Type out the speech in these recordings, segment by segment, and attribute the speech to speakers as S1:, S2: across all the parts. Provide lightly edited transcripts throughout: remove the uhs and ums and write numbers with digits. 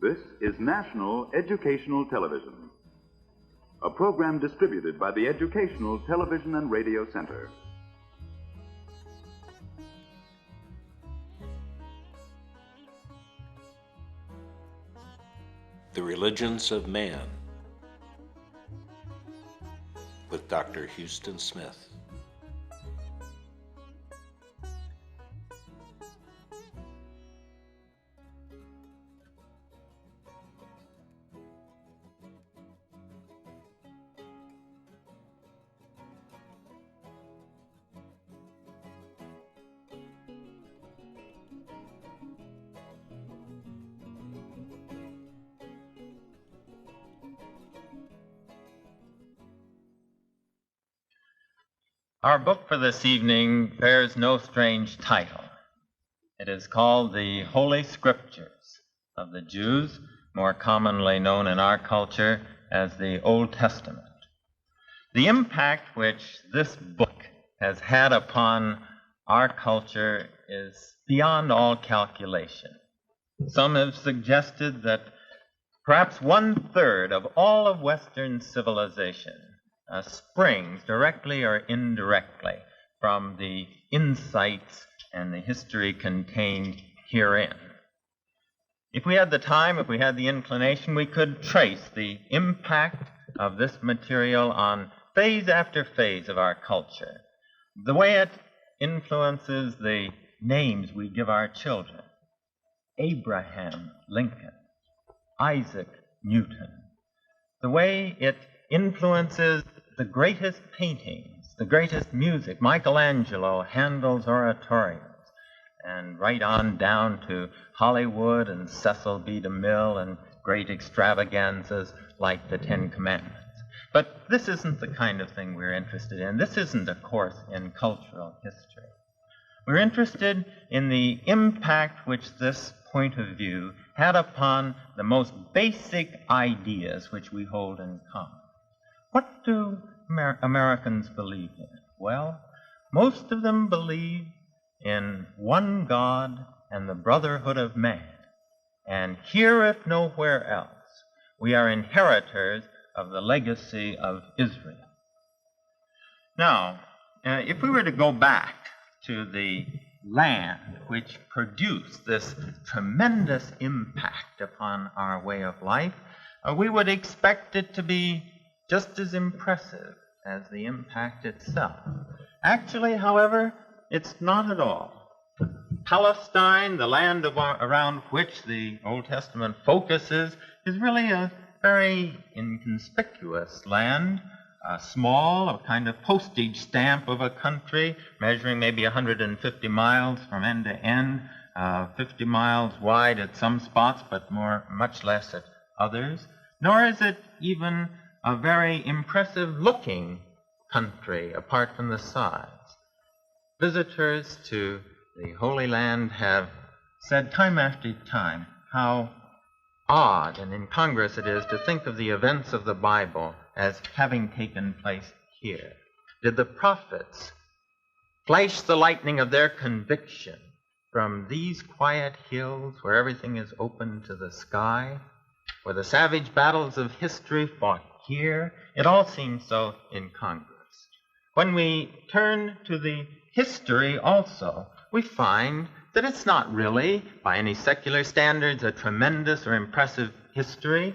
S1: This is National Educational Television, a program distributed by the Educational Television and Radio Center.
S2: The Religions of Man with Dr. Huston Smith.
S3: Our book for this evening bears no strange title. It is called The Holy Scriptures of the Jews, more commonly known in our culture as the Old Testament. The impact which this book has had upon our culture is beyond all calculation. Some have suggested that perhaps 1/3 of all of Western civilization springs directly or indirectly from the insights and the history contained herein. If we had the time, if we had the inclination, we could trace the impact of this material on phase after phase of our culture, the way it influences the names we give our children: Abraham Lincoln, Isaac Newton, the way it influences the greatest paintings, the greatest music, Michelangelo, Handel's oratorios, and right on down to Hollywood and Cecil B. DeMille and great extravaganzas like the Ten Commandments. But this isn't the kind of thing we're interested in. This isn't a course in cultural history. We're interested in the impact which this point of view had upon the most basic ideas which we hold in common. What do Americans believe in? Well, most of them believe in one God and the brotherhood of man. And here, if nowhere else, we are inheritors of the legacy of Israel. Now, if we were to go back to the land which produced this tremendous impact upon our way of life, we would expect it to be just as impressive as the impact itself. Actually, however, it's not at all. Palestine, the land around which the Old Testament focuses, is really a very inconspicuous land, small, a kind of postage stamp of a country, measuring maybe 150 miles from end to end, 50 miles wide at some spots, but much less at others. Nor is it even a very impressive-looking country, apart from the size. Visitors to the Holy Land have said time after time how odd and incongruous it is to think of the events of the Bible as having taken place here. Did the prophets flash the lightning of their conviction from these quiet hills where everything is open to the sky, where the savage battles of history fought here? It all seems so incongruous. When we turn to the history also, we find that it's not really, by any secular standards, a tremendous or impressive history.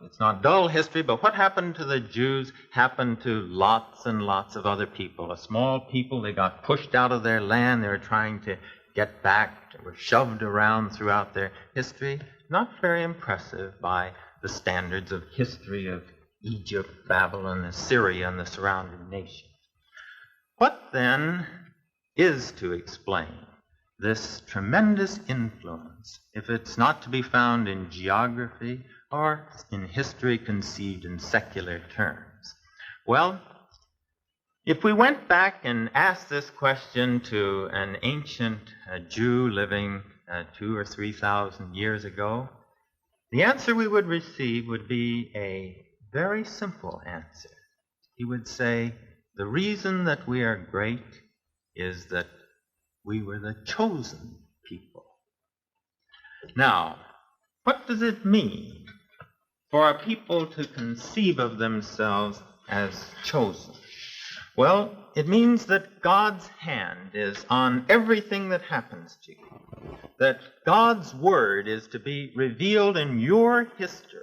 S3: It's not dull history, but what happened to the Jews happened to lots and lots of other people. A small people, they got pushed out of their land, they were trying to get back, they were shoved around throughout their history. Not very impressive by the standards of history of Egypt, Babylon, Assyria, and the surrounding nations. What then is to explain this tremendous influence if it's not to be found in geography or in history conceived in secular terms? Well, if we went back and asked this question to an ancient Jew living 2,000 or 3,000 years ago, the answer we would receive would be a very simple answer. He would say, the reason that we are great is that we were the chosen people. Now, What does it mean for a people to conceive of themselves as chosen? Well, it means that God's hand is on everything that happens to you, that God's word is to be revealed in your history.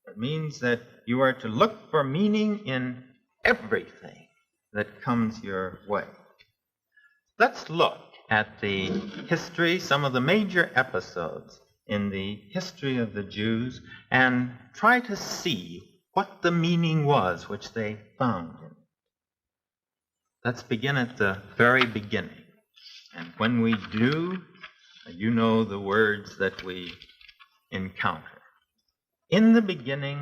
S3: It means that you are to look for meaning in everything that comes your way. Let's look at the history, some of the major episodes in the history of the Jews, and try to see what the meaning was which they found in it. Let's begin at the very beginning. And when we do, you know the words that we encounter. In the beginning,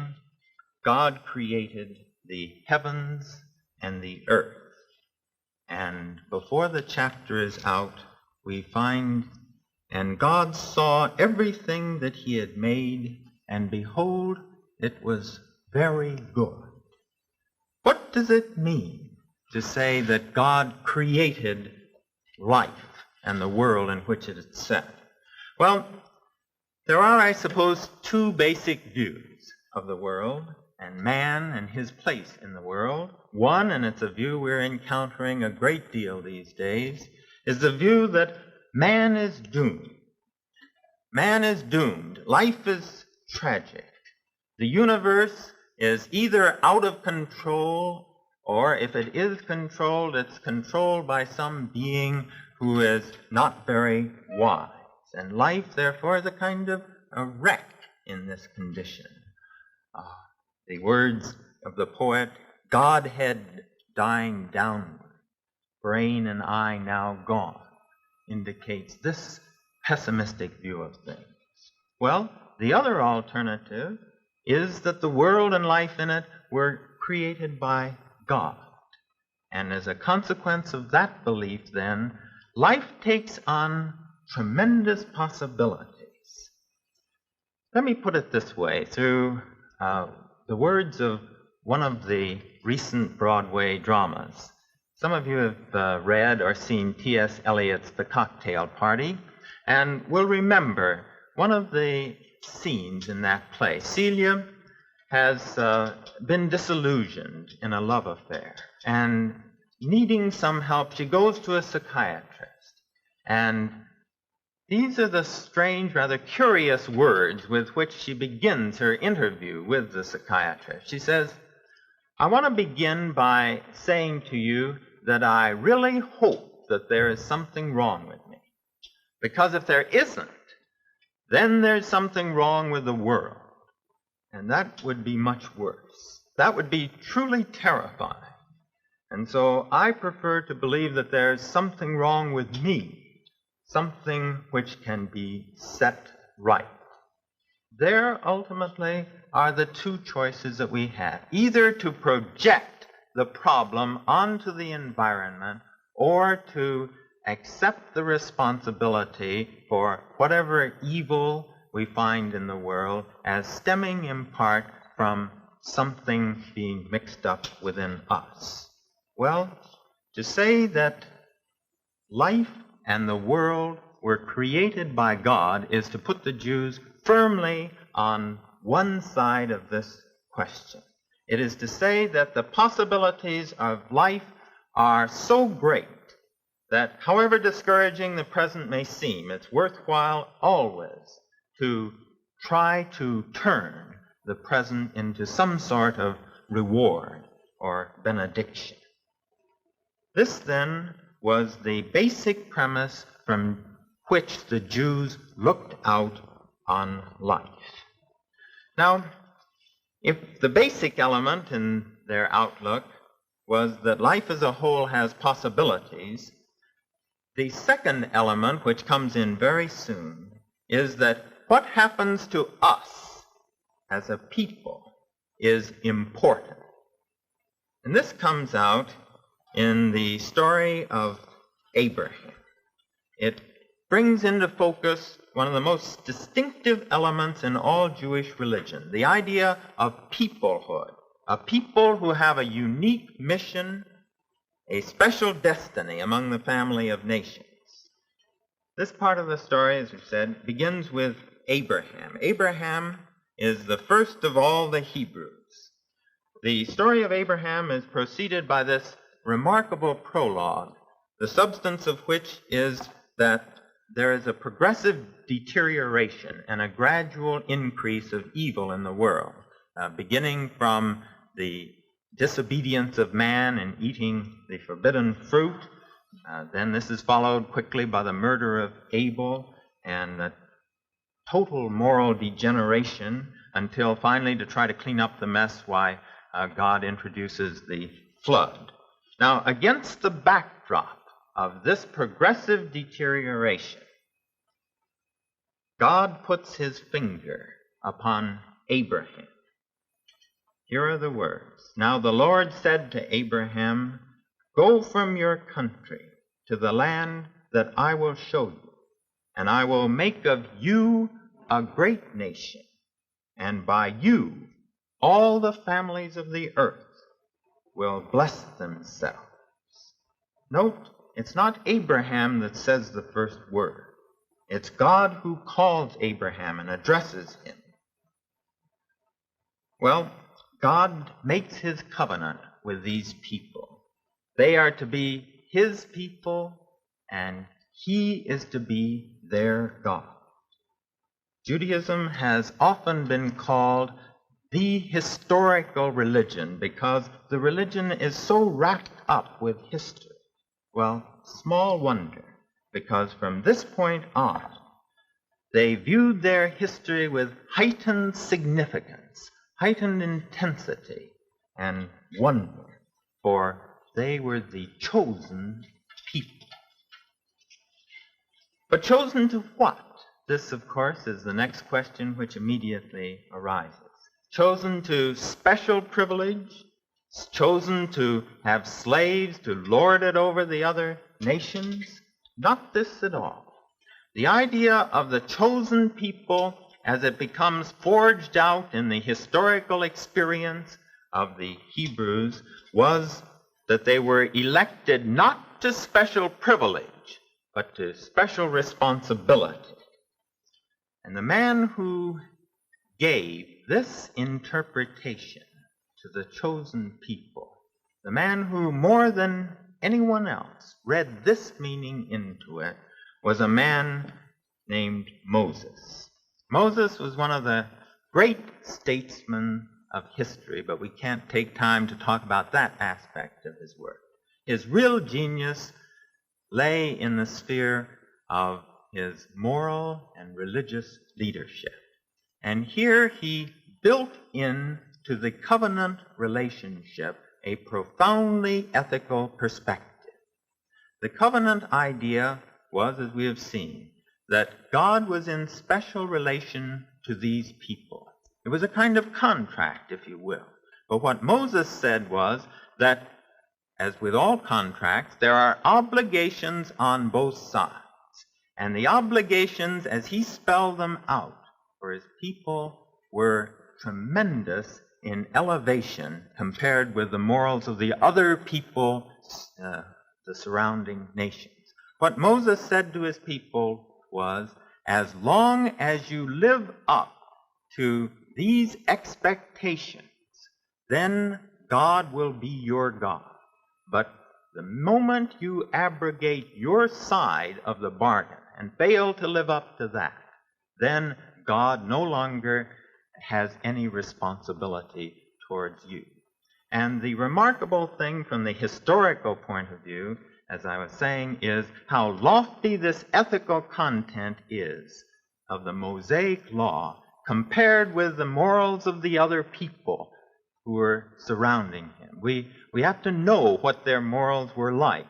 S3: God created the heavens and the earth. And before the chapter is out, we find, and God saw everything that he had made, and behold, it was very good. What does it mean to say that God created life and the world in which it is set? Well, there are, I suppose, two basic views of the world and man and his place in the world. One, and it's a view we're encountering a great deal these days, is the view that man is doomed. Man is doomed. Life is tragic. The universe is either out of control, or if it is controlled, it's controlled by some being who is not very wise. And life, therefore, is a kind of a wreck in this condition. The words of the poet, Godhead dying downward, brain and eye now gone, indicates this pessimistic view of things. Well, the other alternative is that the world and life in it were created by God. And as a consequence of that belief, then, life takes on tremendous possibilities. Let me put it this way, through the words of one of the recent Broadway dramas. Some of you have read or seen T.S. Eliot's The Cocktail Party, and will remember one of the scenes in that play. Celia has been disillusioned in a love affair, and needing some help, she goes to a psychiatrist. And these are the strange, rather curious words with which she begins her interview with the psychiatrist. She says, I want to begin by saying to you that I really hope that there is something wrong with me. Because if there isn't, then there's something wrong with the world. And that would be much worse. That would be truly terrifying. And so I prefer to believe that there's something wrong with me, something which can be set right. There, ultimately, are the two choices that we have. Either to project the problem onto the environment, or to accept the responsibility for whatever evil we find in the world as stemming in part from something being mixed up within us. Well, to say that life and the world were created by God is to put the Jews firmly on one side of this question. It is to say that the possibilities of life are so great that however discouraging the present may seem, it's worthwhile always to try to turn the present into some sort of reward or benediction. This, then, was the basic premise from which the Jews looked out on life. Now, if the basic element in their outlook was that life as a whole has possibilities, the second element, which comes in very soon, is that what happens to us as a people is important. And this comes out in the story of Abraham. It brings into focus one of the most distinctive elements in all Jewish religion, the idea of peoplehood, a people who have a unique mission, a special destiny among the family of nations. This part of the story, as we said, begins with Abraham. Abraham is the first of all the Hebrews. The story of Abraham is preceded by this remarkable prologue, the substance of which is that there is a progressive deterioration and a gradual increase of evil in the world, beginning from the disobedience of man in eating the forbidden fruit. Then this is followed quickly by the murder of Abel and the total moral degeneration, until finally, to try to clean up the mess, God introduces the flood. Now, against the backdrop of this progressive deterioration, God puts his finger upon Abraham. Here are the words. Now the Lord said to Abraham, "Go from your country to the land that I will show you, and I will make of you a great nation, and by you all the families of the earth will bless themselves." Note, it's not Abraham that says the first word. It's God who calls Abraham and addresses him. Well, God makes his covenant with these people. They are to be his people, and he is to be their God. Judaism has often been called the historical religion because the religion is so wrapped up with history. Well, small wonder, because from this point on, they viewed their history with heightened significance, heightened intensity, and wonder, for they were the chosen people. But chosen to what? This, of course, is the next question which immediately arises. Chosen to special privilege? Chosen to have slaves to lord it over the other nations? Not this at all. The idea of the chosen people, as it becomes forged out in the historical experience of the Hebrews, was that they were elected not to special privilege, but to special responsibility. And the man who gave this interpretation to the chosen people, the man who more than anyone else read this meaning into it, was a man named Moses. Moses was one of the great statesmen of history, but we can't take time to talk about that aspect of his work. His real genius lay in the sphere of his moral and religious leadership. And here he built into the covenant relationship a profoundly ethical perspective. The covenant idea was, as we have seen, that God was in special relation to these people. It was a kind of contract, if you will. But what Moses said was that, as with all contracts, there are obligations on both sides. And the obligations, as he spelled them out for his people, were tremendous in elevation compared with the morals of the other people, the surrounding nations. What Moses said to his people was, as long as you live up to these expectations, then God will be your God. But the moment you abrogate your side of the bargain and fail to live up to that, then God no longer has any responsibility towards you. And the remarkable thing from the historical point of view, as I was saying, is how lofty this ethical content is of the Mosaic law compared with the morals of the other people who were surrounding him. We have to know what their morals were like.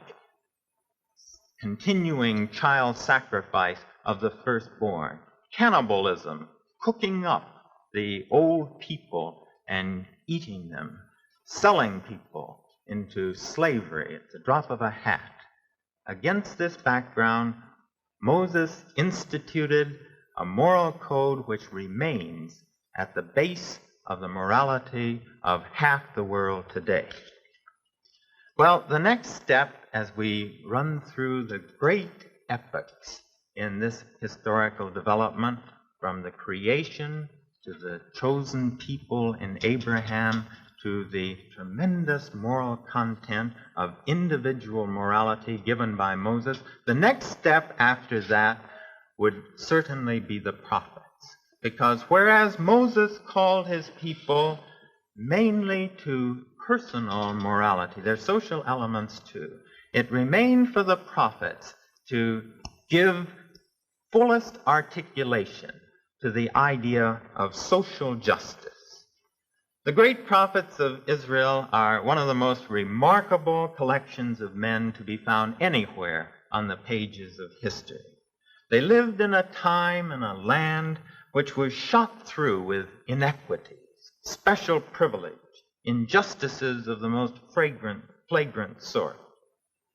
S3: Continuing child sacrifice of the firstborn, cannibalism, cooking up the old people and eating them, selling people into slavery at the drop of a hat. Against this background, Moses instituted a moral code which remains at the base of the morality of half the world today. Well, the next step, as we run through the great epochs in this historical development, from the creation to the chosen people in Abraham to the tremendous moral content of individual morality given by Moses, the next step after that would certainly be the prophets. Because whereas Moses called his people mainly to personal morality, their social elements too, it remained for the prophets to give fullest articulation to the idea of social justice. The great prophets of Israel are one of the most remarkable collections of men to be found anywhere on the pages of history. They lived in a time and a land which was shot through with inequities, special privilege, injustices of the most flagrant sort.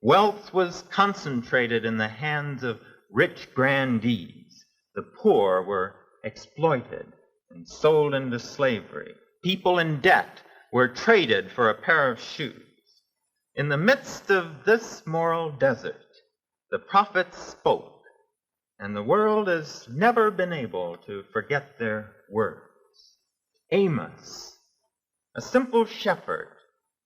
S3: Wealth was concentrated in the hands of rich grandees. The poor were exploited and sold into slavery. People in debt were traded for a pair of shoes. In the midst of this moral desert, the prophets spoke, and the world has never been able to forget their words. Amos, a simple shepherd,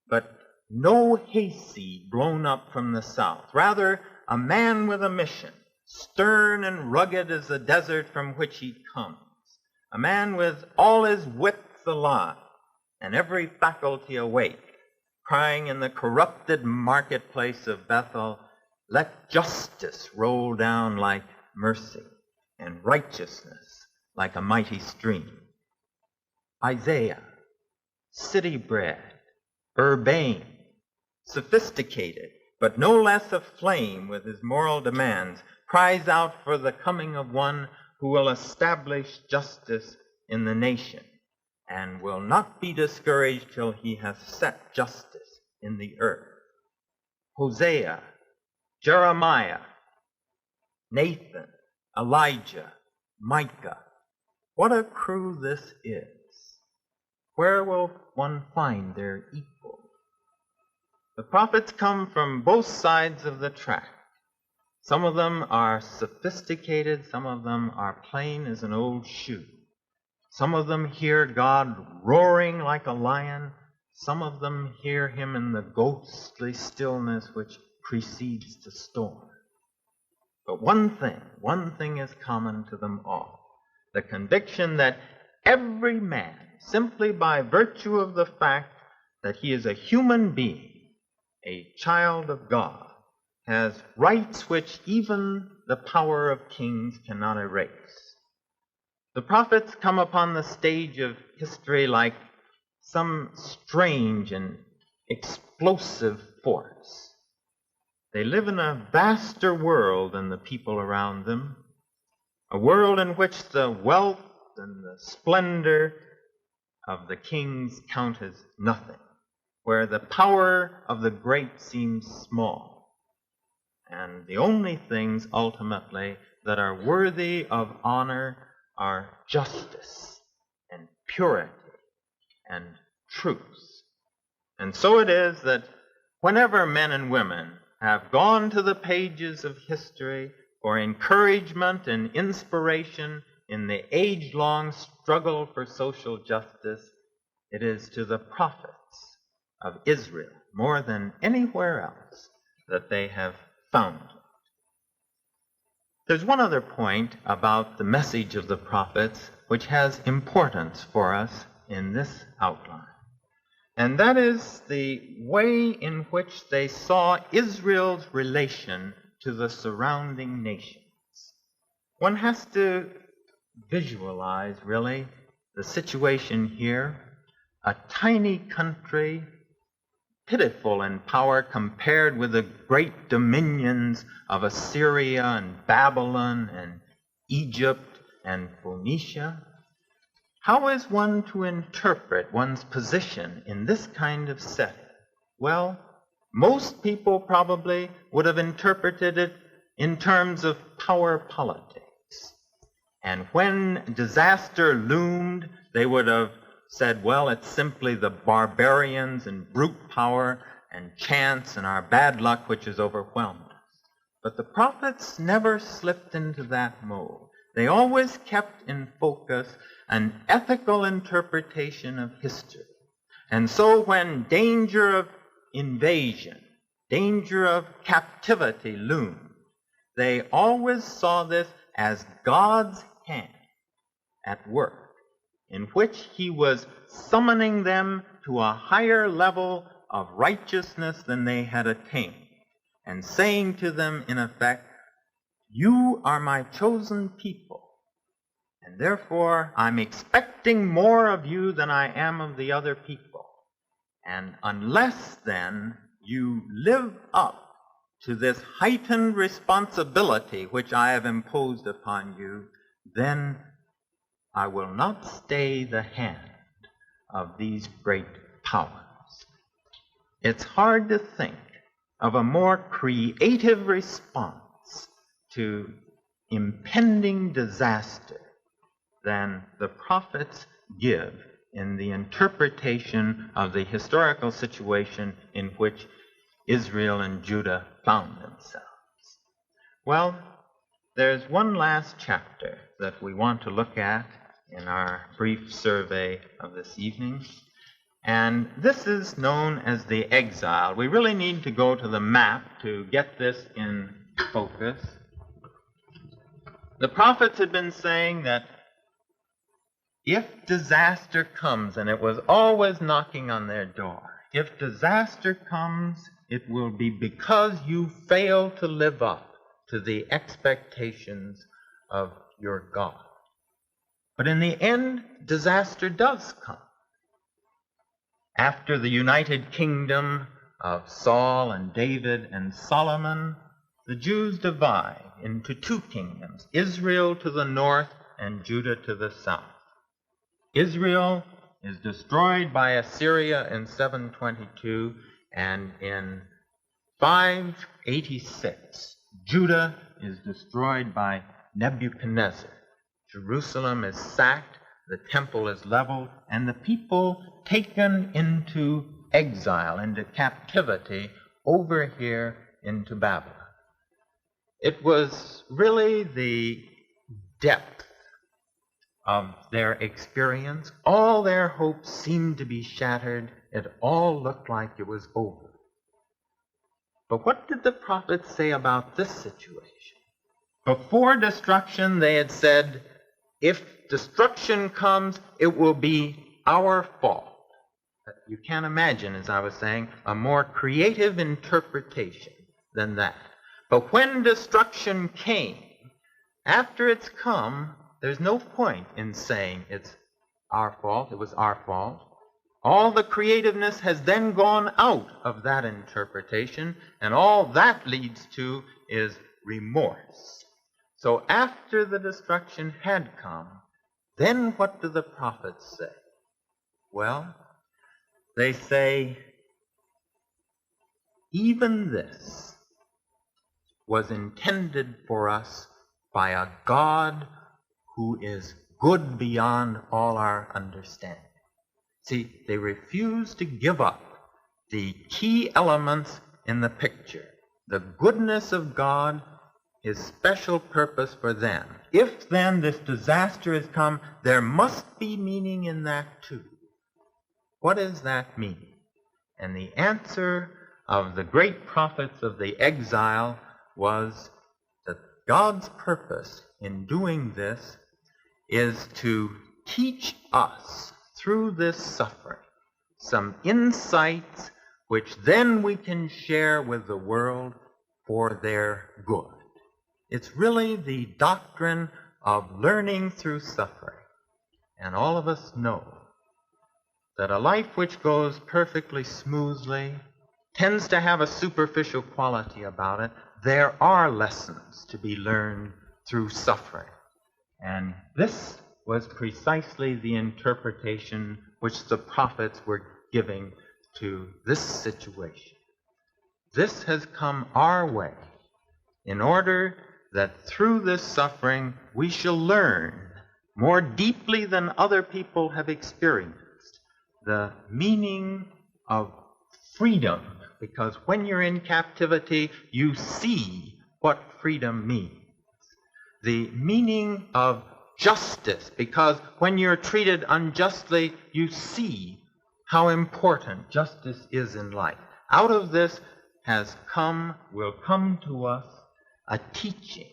S3: but no hayseed blown up from the south. Rather, a man with a mission, stern and rugged as the desert from which he comes. A man with all his wits alive and every faculty awake, crying in the corrupted marketplace of Bethel, "Let justice roll down like mercy, and righteousness like a mighty stream." Isaiah, city-bred, urbane, sophisticated, but no less aflame with his moral demands, cries out for the coming of one who will establish justice in the nation and will not be discouraged till he has set justice in the earth. Hosea, Jeremiah, Nathan, Elijah, Micah. What a crew this is. Where will one find their equal? The prophets come from both sides of the track. Some of them are sophisticated, some of them are plain as an old shoe. Some of them hear God roaring like a lion, some of them hear him in the ghostly stillness which precedes the storm. But one thing is common to them all: the conviction that every man, simply by virtue of the fact that he is a human being, a child of God, has rights which even the power of kings cannot erase. The prophets come upon the stage of history like some strange and explosive force. They live in a vaster world than the people around them, a world in which the wealth and the splendor of the kings count as nothing, where the power of the great seems small, and the only things ultimately that are worthy of honor are justice and purity and truth. And so it is that whenever men and women have gone to the pages of history for encouragement and inspiration in the age-long struggle for social justice, it is to the prophets of Israel, more than anywhere else, that they have found it. There's one other point about the message of the prophets which has importance for us in this outline, and that is the way in which they saw Israel's relation to the surrounding nations. One has to visualize, really, the situation here: a tiny country, pitiful in power compared with the great dominions of Assyria and Babylon and Egypt and Phoenicia. How is one to interpret one's position in this kind of setting? Well, most people probably would have interpreted it in terms of power politics. And when disaster loomed, they would have said, well, it's simply the barbarians and brute power and chance and our bad luck which has overwhelmed us. But the prophets never slipped into that mold. They always kept in focus an ethical interpretation of history. And so when danger of invasion, danger of captivity loomed, they always saw this as God's hand at work, in which he was summoning them to a higher level of righteousness than they had attained, and saying to them, in effect, you are my chosen people, and therefore I'm expecting more of you than I am of the other people. And unless then you live up to this heightened responsibility which I have imposed upon you, then I will not stay the hand of these great powers. It's hard to think of a more creative response to impending disaster than the prophets give in the interpretation of the historical situation in which Israel and Judah found themselves. Well, there's one last chapter that we want to look at in our brief survey of this evening, and this is known as the exile. We really need to go to the map to get this in focus. The prophets had been saying that if disaster comes, and it was always knocking on their door, if disaster comes, it will be because you fail to live up to the expectations of your God. But in the end, disaster does come. After the united kingdom of Saul and David and Solomon, the Jews divide into two kingdoms, Israel to the north and Judah to the south. Israel is destroyed by Assyria in 722, and in 586, Judah is destroyed by Nebuchadnezzar. Jerusalem is sacked, the temple is leveled, and the people taken into exile, into captivity, over here into Babylon. It was really the depth of their experience. All their hopes seemed to be shattered. It all looked like it was over. But what did the prophets say about this situation? Before destruction, they had said, if destruction comes, it will be our fault. You can't imagine, as I was saying, a more creative interpretation than that. But when destruction came, after it's come, there's no point in saying it's our fault, it was our fault. All the creativeness has then gone out of that interpretation, and all that leads to is remorse. So after the destruction had come, then what do the prophets say? Well, they say, even this was intended for us by a God who is good beyond all our understanding. See, they refuse to give up the key elements in the picture. The goodness of God, his special purpose for them. If then this disaster has come, there must be meaning in that too. What does that mean? And the answer of the great prophets of the exile was that God's purpose in doing this is to teach us through this suffering some insights which then we can share with the world for their good. It's really the doctrine of learning through suffering. And all of us know that a life which goes perfectly smoothly tends to have a superficial quality about it. There are lessons to be learned through suffering. And this was precisely the interpretation which the prophets were giving to this situation. This has come our way in order that through this suffering we shall learn more deeply than other people have experienced the meaning of freedom, because when you're in captivity, you see what freedom means. the meaning of justice, because when you're treated unjustly, you see how important justice is in life. Out of this will come to us a teaching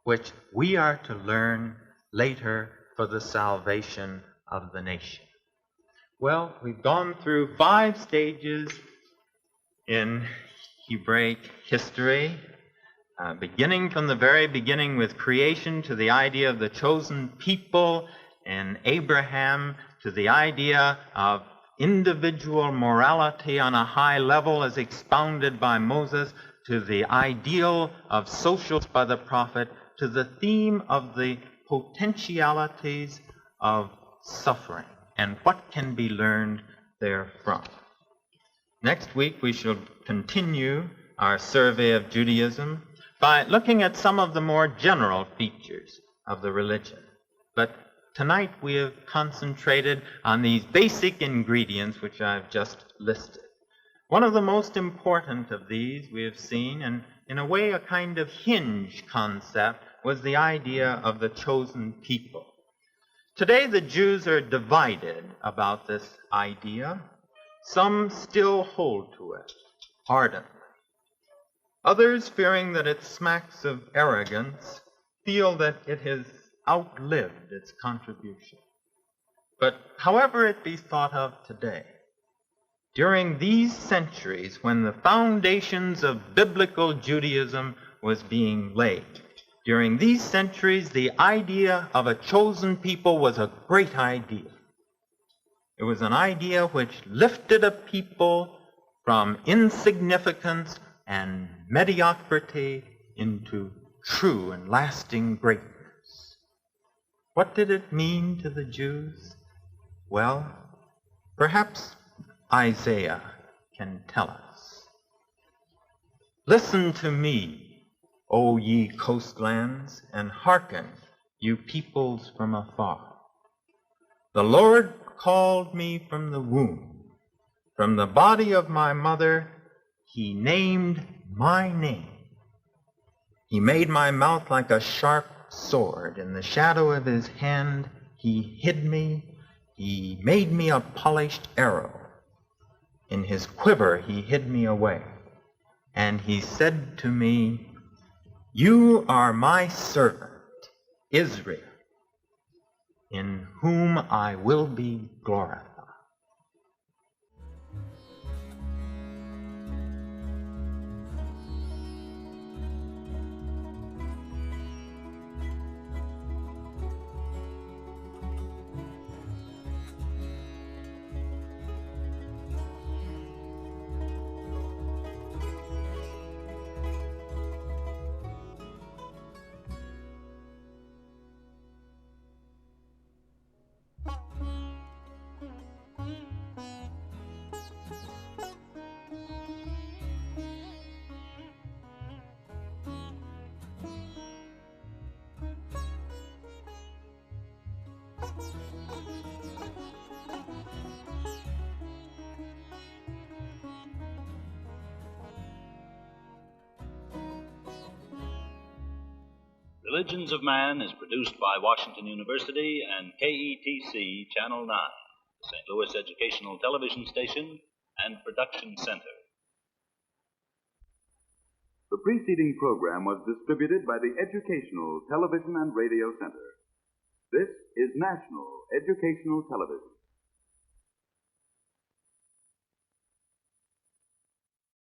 S3: which we are to learn later for the salvation of the nation. Well, we've gone through 5 stages in Hebraic history, beginning from the very beginning with creation to the idea of the chosen people and Abraham, to the idea of individual morality on a high level as expounded by Moses, to the ideal of social by the prophet, to the theme of the potentialities of suffering and what can be learned therefrom. Next week we shall continue our survey of Judaism by looking at some of the more general features of the religion. But tonight we have concentrated on these basic ingredients which I've just listed. One of the most important of these we have seen, and in a way a kind of hinge concept, was the idea of the chosen people. Today the Jews are divided about this idea. Some still hold to it ardently. Others, fearing that it smacks of arrogance, feel that it has outlived its contribution. But however it be thought of today, during these centuries when the foundations of biblical Judaism was being laid, during these centuries the idea of a chosen people was a great idea. It was an idea which lifted a people from insignificance and mediocrity into true and lasting greatness. What did it mean to the Jews? Well, perhaps Isaiah can tell us. Listen to me, O ye coastlands, and hearken, you peoples from afar. The Lord called me from the womb. From the body of my mother, he named my name. He made my mouth like a sharp sword. In the shadow of his hand, he hid me. He made me a polished arrow. In his quiver, he hid me away. And he said to me, you are my servant, Israel, in whom I will be glorified.
S4: Religions of Man is produced by Washington University and KETC Channel 9, the St. Louis Educational Television Station and Production Center.
S1: The preceding program was distributed by the Educational Television and Radio Center. This is National Educational Television.